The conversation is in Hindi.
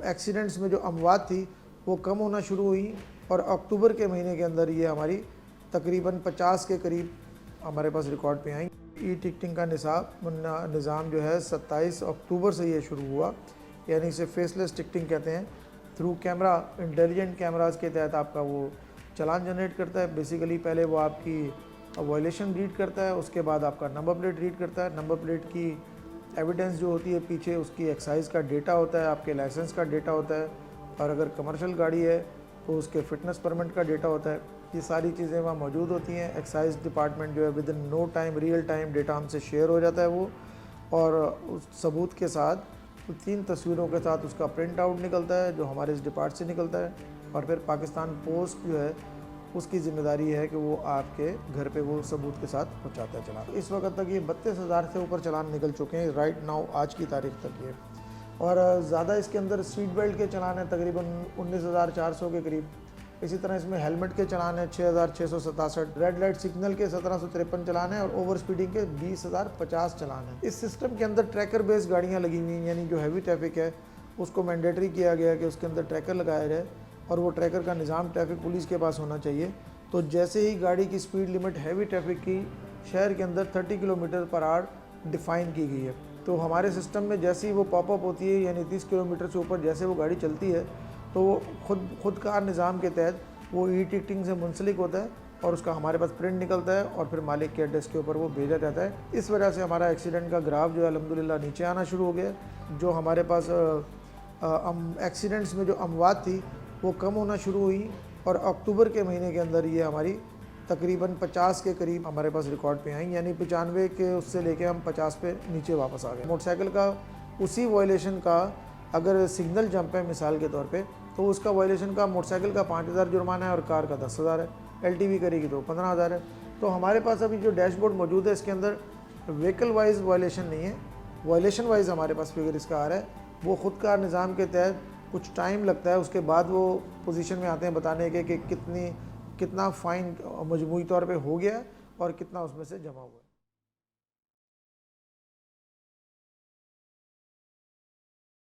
एक्सीडेंट्स में जो अमवात थी वो कम होना शुरू हुई और अक्टूबर के महीने के अंदर ये हमारी तकरीबन 50 के करीब हमारे पास रिकॉर्ड पे आई। ई टिकटिंग का निज़ाम जो है 27 अक्टूबर से ये शुरू हुआ, यानी इसे फेसलेस टिकटिंग कहते हैं। थ्रू कैमरा, इंटेलिजेंट कैमरास के तहत आपका वो चालान जनरेट करता है। बेसिकली पहले वो आपकी वायलेशन रीड करता है, उसके बाद आपका नंबर प्लेट रीड करता है। नंबर प्लेट की एविडेंस जो होती है पीछे उसकी एक्साइज का डेटा होता है, आपके लाइसेंस का डेटा होता है, और अगर कमर्शियल गाड़ी है तो उसके फिटनेस परमिट का डेटा होता है। ये सारी चीज़ें वहाँ मौजूद होती हैं। एक्साइज डिपार्टमेंट जो है within no time, real time data हमसे शेयर हो जाता है वो, और उस सबूत के साथ 3 तस्वीरों के साथ उसका प्रिंट आउट निकलता है जो हमारे इस डिपार्ट से निकलता है, और फिर पाकिस्तान पोस्ट जो है उसकी ज़िम्मेदारी है कि वो आपके घर पे वो सबूत के साथ पहुंचाता है चालान। इस वक्त तक ये 32,000 से ऊपर चालान निकल चुके हैं राइट नाउ, आज की तारीख तक ये, और ज़्यादा इसके अंदर सीट बेल्ट के चालान है तकरीबन 19,400 के करीब। इसी तरह इसमें हेलमेट के चालान है 6,667, रेड लाइट सिग्नल के 1753 चालान है, और ओवर स्पीडिंग के 20,050 चालान है। इस सिस्टम के अंदर ट्रैकर बेस्ड गाड़ियाँ लगी हुई हैं, यानी जो हैवी ट्रैफिक है उसको मैंडेटरी किया गया कि उसके अंदर ट्रैकर लगाया जाए, और वो ट्रैकर का निज़ाम ट्रैफिक पुलिस के पास होना चाहिए। तो जैसे ही गाड़ी की स्पीड लिमिट हैवी ट्रैफिक की शहर के अंदर 30 किलोमीटर पर आवर डिफ़ाइन की गई है, तो हमारे सिस्टम में जैसे ही वो पॉपअप होती है, यानी 30 किलोमीटर से ऊपर जैसे वो गाड़ी चलती है, तो वो खुद कार निज़ाम के तहत वो ई टिकटिंग से मुंसलिक होता है, और उसका हमारे पास प्रिंट निकलता है, और फिर मालिक के एड्रेस के ऊपर वो भेजा जाता है। इस वजह से हमारा एक्सीडेंट का ग्राफ जो है अल्हम्दुलिल्लाह नीचे आना शुरू हो गया। जो हमारे पास एक्सीडेंट्स में जो अमवात थी वो कम होना शुरू हुई, और अक्टूबर के महीने के अंदर ये हमारी तकरीबन 50 के करीब हमारे पास रिकॉर्ड पे आई, यानी 95 के उससे लेके हम 50 पे नीचे वापस आ गए। मोटरसाइकिल का उसी वायलेशन का अगर सिग्नल जंप है मिसाल के तौर पे, तो उसका वायलेशन का मोटरसाइकिल का 5,000 जुर्माना है और कार का 10,000 है। LTV करेगी तो 15,000 है। तो हमारे पास अभी जो डैशबोर्ड मौजूद है इसके अंदर व्हीकल वाइज वायलेशन नहीं है, वायलेशन वाइज हमारे पास फिगर इसका आ रहा है। वो खुद कार निज़ाम के तहत कुछ टाइम लगता है, उसके बाद वो पोजीशन में आते हैं बताने के कि कितना फ़ाइन मजमूई तौर पे हो गया और कितना उसमें से जमा हुआ है।